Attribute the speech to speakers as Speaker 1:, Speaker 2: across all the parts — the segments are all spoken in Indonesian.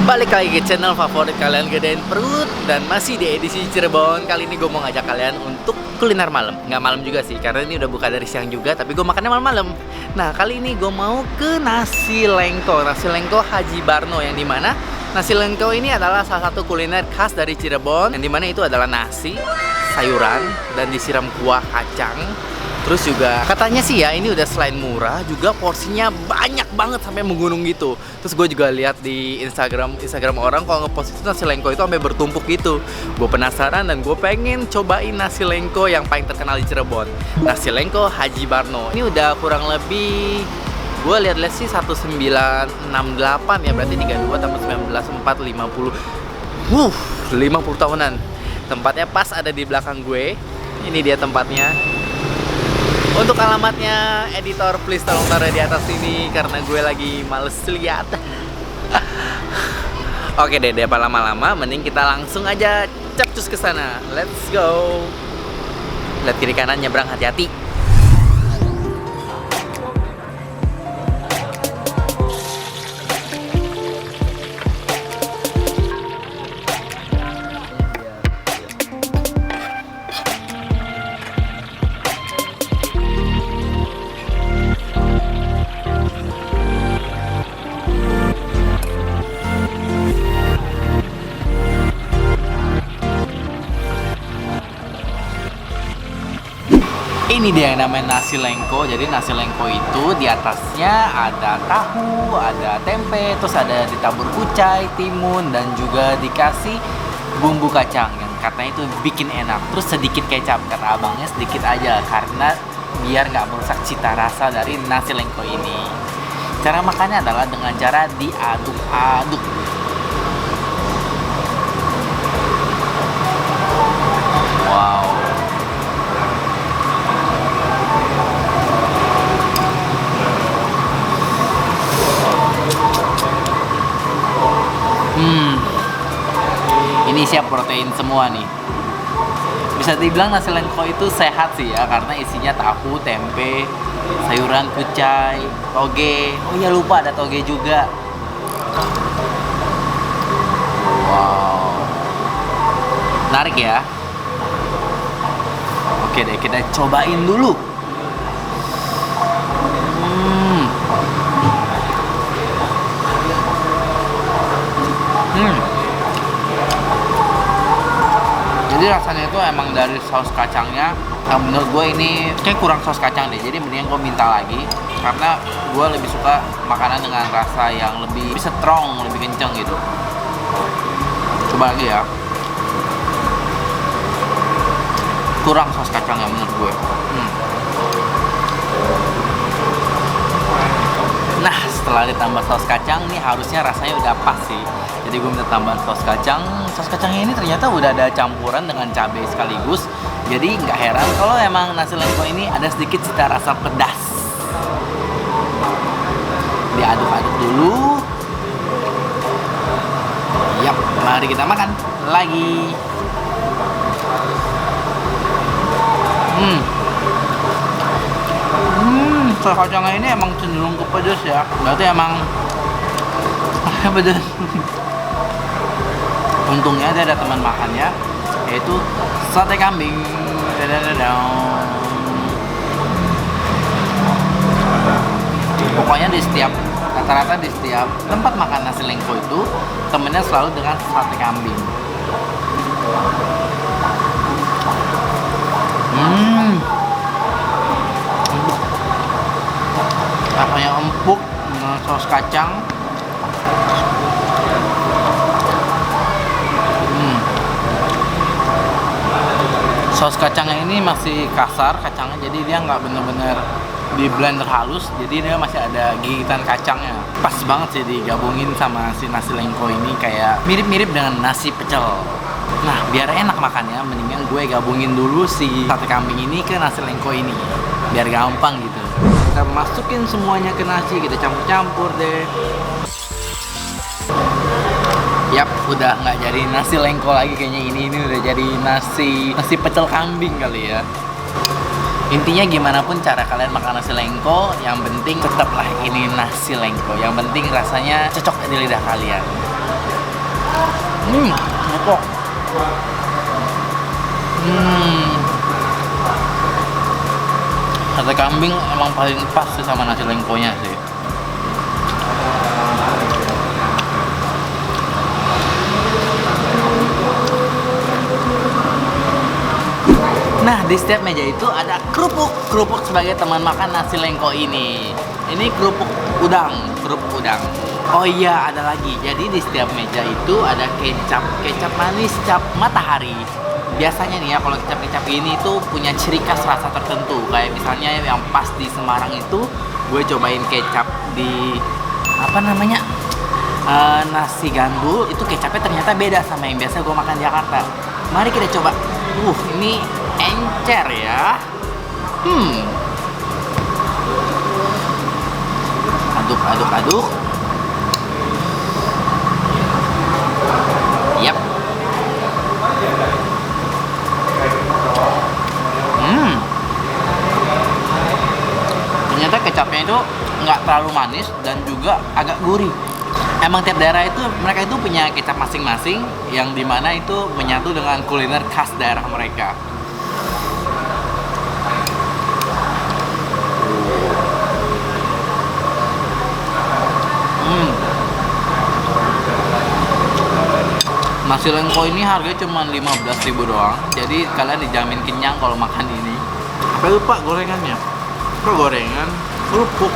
Speaker 1: Balik lagi ke channel favorit kalian, Gedein Perut. Dan masih di edisi Cirebon. Kali ini gue mau ngajak kalian untuk kuliner malam. Nggak malam juga sih, karena ini udah buka dari siang juga, tapi gue makannya malam-malam. Nah, kali ini gue mau ke Nasi Lengko. Nasi Lengko Haji Barno, yang dimana Nasi Lengko ini adalah salah satu kuliner khas dari Cirebon, yang dimana itu adalah nasi, sayuran, dan disiram kuah kacang. Terus juga katanya sih ya, ini udah selain murah, juga porsinya banyak banget sampai menggunung gitu. Terus gue juga lihat di Instagram orang kalau ngepost itu nasi lengko itu sampai bertumpuk gitu. Gue penasaran dan gue pengen cobain nasi lengko yang paling terkenal di Cirebon. Nasi lengko Haji Barno. Ini udah kurang lebih, gue lihat-lihat sih 1968 ya, berarti 32 tambah 19 4 50. 50 tahunan. Tempatnya pas ada di belakang gue. Ini dia tempatnya. Untuk alamatnya, editor please tolong taruh di atas sini karena gue lagi males lihat. Oke deh, daripada lama-lama, mending kita langsung aja capcus ke sana. Let's go. Lihat kiri kanan, nyebrang, hati-hati. Ini dia yang namanya nasi lengko. Jadi nasi lengko itu di atasnya ada tahu, ada tempe, terus ada ditabur kucai, timun, dan juga dikasih bumbu kacang yang katanya itu bikin enak. Terus sedikit kecap, kata abangnya sedikit aja karena biar nggak merusak cita rasa dari nasi lengko ini. Cara makannya adalah dengan cara diaduk-aduk. Wow. Ini siap protein semua nih. Bisa dibilang nasi lengko itu sehat sih ya, karena isinya tahu, tempe, sayuran kucai, toge. Oh iya, lupa ada toge juga. Wow. Menarik ya. Oke deh, kita cobain dulu. Jadi rasanya itu emang dari saus kacangnya. Nah, menurut gue ini kayak kurang saus kacang deh. Jadi mending gue minta lagi karena gue lebih suka makanan dengan rasa yang lebih strong, lebih kenceng gitu. Coba lagi ya. Kurang saus kacangnya menurut gue. Nah, setelah ditambah saus kacang nih harusnya rasanya udah pas sih. Jadi gue minta tambahan saus kacang. Saus kacangnya ini ternyata udah ada campuran dengan cabai sekaligus. Jadi nggak heran kalau emang nasi lengko ini ada sedikit cita rasa pedas. Diaduk-aduk dulu. Yap, mari kita makan lagi. Saus kacangnya ini emang cenderung ke pedas ya. Berarti emang pedas. Untungnya ada teman makannya, yaitu sate kambing. Pokoknya rata-rata di setiap tempat makan nasi lengko itu temennya selalu dengan sate kambing. Rasanya empuk dengan saus kacang. Saus kacangnya ini masih kasar kacangnya, jadi dia nggak bener-bener di blender halus, jadi dia masih ada gigitan kacangnya. Pas banget sih digabungin sama si nasi lengko ini, kayak mirip-mirip dengan nasi pecel. Nah, biar enak makannya, mendingan gue gabungin dulu si sate kambing ini ke nasi lengko ini, biar gampang gitu. Kita masukin semuanya ke nasi, kita campur-campur deh. Yap, udah nggak jadi nasi lengko lagi kayaknya, ini udah jadi nasi pecel kambing kali ya. Intinya gimana pun cara kalian makan nasi lengko, yang penting tetaplah ini nasi lengko. Yang penting rasanya cocok di lidah kalian. Ngepok. Sate kambing emang paling pas sih sama nasi lengkonya sih. Nah, di setiap meja itu ada kerupuk. Kerupuk sebagai teman makan nasi lengko ini. Ini kerupuk udang. Oh iya, ada lagi. Jadi di setiap meja itu ada kecap manis, cap matahari. Biasanya nih ya, kalau kecap ini itu punya ciri khas rasa tertentu. Kayak misalnya yang pas di Semarang itu, gue cobain kecap di apa namanya? Nasi gandul, itu kecapnya ternyata beda sama yang biasa gue makan di Jakarta. Mari kita coba. Ini encer ya. Aduk. Yap. Ternyata kecapnya itu nggak terlalu manis dan juga agak gurih. Emang tiap daerah itu mereka itu punya kecap masing-masing yang dimana itu menyatu dengan kuliner khas daerah mereka. Nasi lengko ini harganya cuma 15.000 doang. Jadi kalian dijamin kenyang kalau makan ini. Apa lupa gorengannya? Kok gorengan? Kerupuk.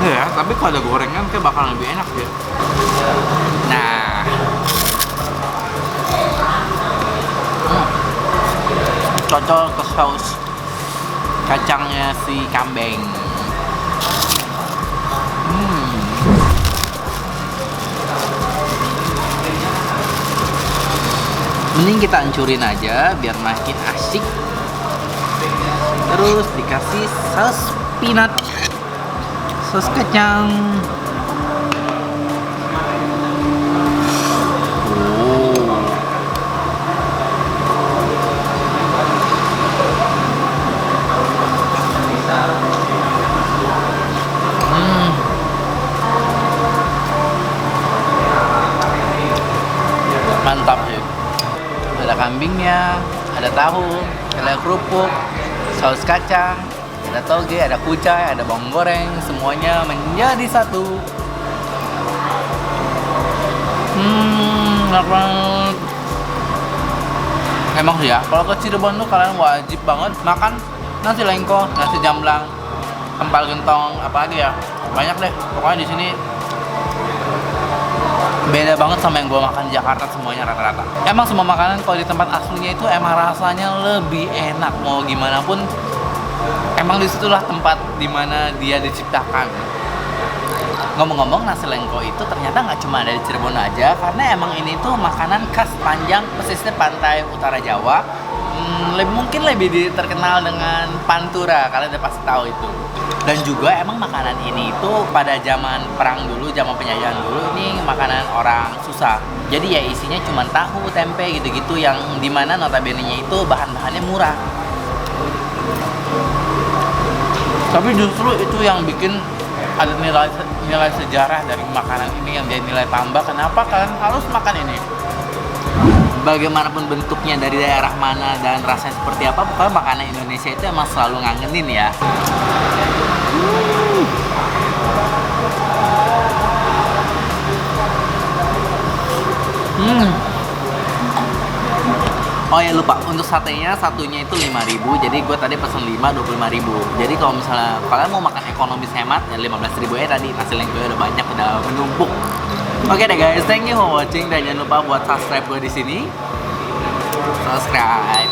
Speaker 1: Ya, tapi kalau ada gorengan kayak bakalan lebih enak ya. Nah, cocok ke saus kacangnya si kambing. Mending kita hancurin aja biar makin asik. Terus dikasih saus peanut, saus kacang. Mantap sih. Ada kambingnya, ada tahu, ada kerupuk, saus kacang, ada toge, ada kucai, ada bawang goreng, semuanya menjadi satu. Enak banget. Emang sih ya, kalau ke Cirebon tuh kalian wajib banget makan nasi lengko, nasi jamblang, empal gentong, apa lagi ya, banyak deh. Pokoknya di sini beda banget sama yang gue makan di Jakarta, semuanya rata-rata. Emang semua makanan kalau di tempat aslinya itu emang rasanya lebih enak, mau gimana pun. Emang disitulah tempat dimana dia diciptakan. Ngomong-ngomong, nasi lengko itu ternyata nggak cuma ada di Cirebon aja, karena emang ini tuh makanan khas panjang pesisir pantai utara Jawa. Mungkin lebih terkenal dengan pantura, kalian udah pasti tahu itu. Dan juga emang makanan ini itu pada zaman perang dulu, zaman penjajahan dulu, ini makanan orang susah. Jadi ya isinya cuma tahu, tempe gitu-gitu, yang dimana notabene-nya itu bahan-bahannya murah. Tapi justru itu yang bikin ada nilai sejarah dari makanan ini, yang jadi nilai tambah. Kenapa kalian harus makan ini? Bagaimanapun bentuknya, dari daerah mana dan rasanya seperti apa, pokoknya makanan Indonesia itu emang selalu ngangenin ya. Oh ya, lupa, untuk satenya satunya itu 5.000. Jadi gue tadi pesen 5, 25.000. Jadi kalau misalnya kalian mau makan ekonomis hemat ya 15.000 ya tadi. Nasi lengko udah banyak, udah menumpuk. Oke deh guys, thank you for watching, dan jangan lupa buat subscribe gue di sini. Subscribe.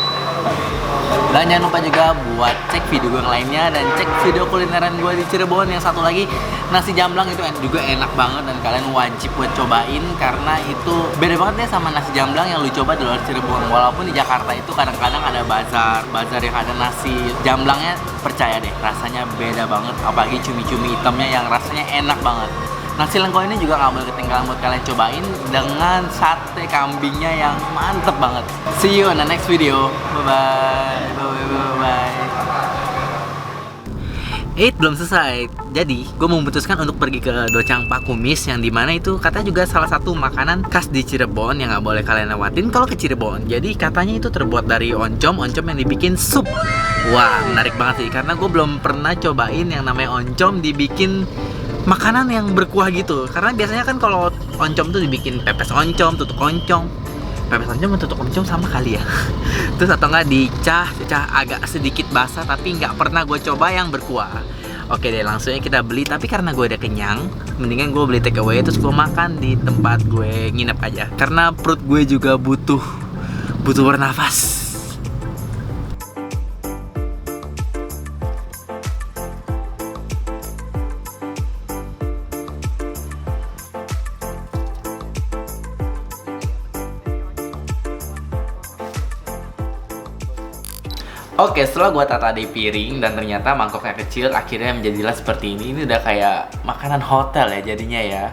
Speaker 1: Dan jangan lupa juga buat cek video gue yang lainnya, dan cek video kulineran gue di Cirebon. Yang satu lagi, nasi jamblang itu juga enak banget, dan kalian wajib buat cobain, karena itu beda banget deh sama nasi jamblang yang lu coba di luar Cirebon. Walaupun di Jakarta itu kadang-kadang ada bazar yang ada nasi jamblangnya, percaya deh rasanya beda banget. Apalagi cumi-cumi hitamnya yang rasanya enak banget. Nasi lengko ini juga nggak boleh ketinggalan buat kalian cobain dengan sate kambingnya yang mantep banget. See you on the next video. Bye bye. Belum selesai. Jadi, gue memutuskan untuk pergi ke Docang Pak Kumis, yang dimana itu katanya juga salah satu makanan khas di Cirebon yang nggak boleh kalian lewatin kalau ke Cirebon. Jadi katanya itu terbuat dari oncom yang dibikin sup. Wah, menarik banget sih, karena gue belum pernah cobain yang namanya oncom dibikin makanan yang berkuah gitu. Karena biasanya kan kalau oncom tuh dibikin pepes oncom, tutuk oncom. Pepes oncom tutuk oncom sama kali ya. Terus atau nggak dicah agak sedikit basah, tapi nggak pernah gue coba yang berkuah. Oke deh, langsung aja kita beli. Tapi karena gue udah kenyang, mendingan gue beli take away terus gue makan di tempat gue nginep aja. Karena perut gue juga butuh bernafas. Oke, setelah gua tata di piring dan ternyata mangkoknya kecil, akhirnya menjadilah seperti ini. Ini udah kayak makanan hotel ya jadinya ya.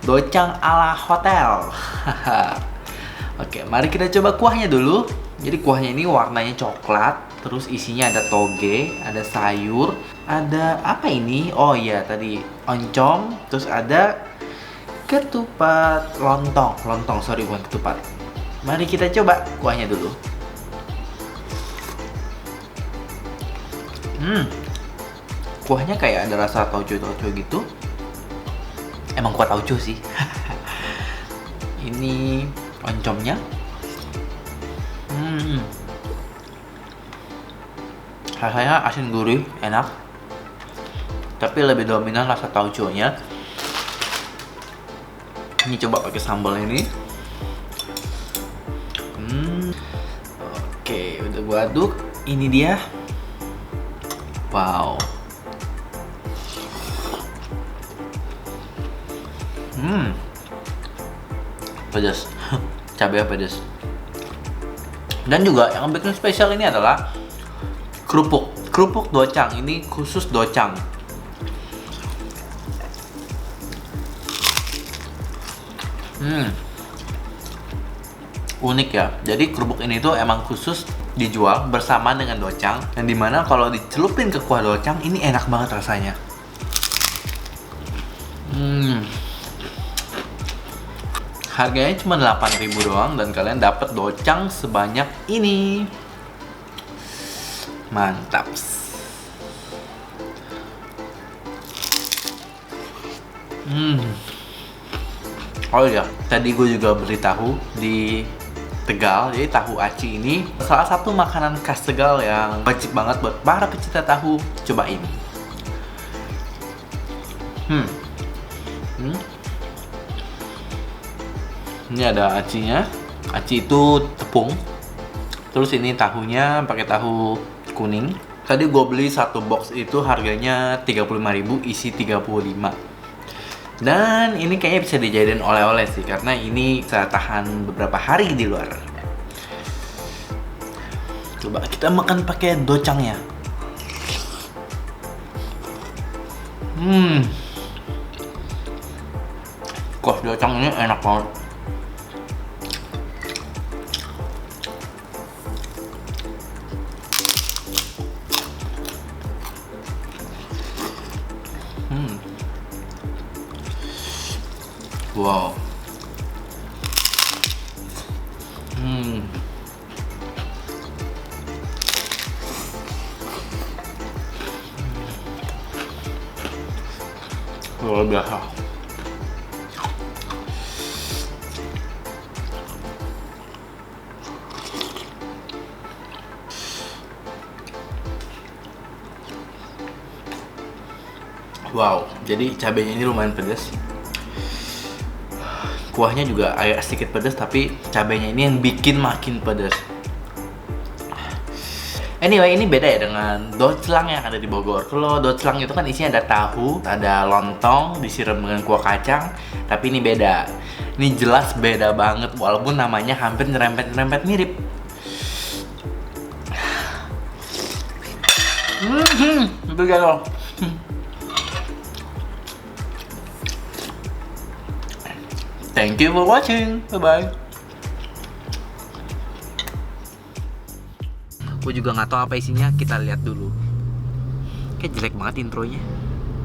Speaker 1: Docang ala hotel. Oke, mari kita coba kuahnya dulu. Jadi kuahnya ini warnanya coklat, terus isinya ada toge, ada sayur, ada apa ini? Oh iya, tadi oncom, terus ada ketupat lontong, sorry bukan ketupat. Mari kita coba kuahnya dulu. Kuahnya kayak ada rasa tauco gitu. Emang kuah tauco sih. Ini oncomnya. Rasanya asin gurih, enak. Tapi lebih dominan rasa tauconya. Ini coba pakai sambal ini. Oke, udah gua aduk. Ini dia. Wow. Pedas. Cabai pedas. Dan juga yang bikin spesial ini adalah kerupuk docang. Ini khusus docang. Unik ya. Jadi kerupuk ini tuh emang khusus dijual bersama dengan docang, yang dimana kalau dicelupin ke kuah docang ini enak banget rasanya. Harganya cuma 8.000 doang dan kalian dapat docang sebanyak ini. Mantap. Oh iya, tadi gue juga beli tahu di Tegal. Jadi tahu aci ini salah satu makanan khas Tegal yang wajib banget buat para pecinta tahu cobain. Ini ada acinya. Aci itu tepung. Terus ini tahunya pakai tahu kuning. Tadi gue beli satu box itu harganya 35.000, isi 35. Dan ini kayaknya bisa dijadiin oleh-oleh sih, karena ini bisa tahan beberapa hari di luar. Coba kita makan pakai docangnya. Kuah docang ini enak banget. Wow. Luar biasa. Wow, jadi cabenya ini lumayan pedas. Kuahnya juga agak sedikit pedas, tapi cabenya ini yang bikin makin pedas. Anyway, ini beda ya dengan doclang yang ada di Bogor. Kalau doclang itu kan isinya ada tahu, ada lontong, disiram dengan kuah kacang. Tapi ini beda. Ini jelas beda banget, walaupun namanya hampir nyerempet-nyerempet mirip. Itu galau. Thank you for watching. Bye-bye. Gue juga nggak tahu apa isinya, kita lihat dulu. Kayak jelek banget intronya.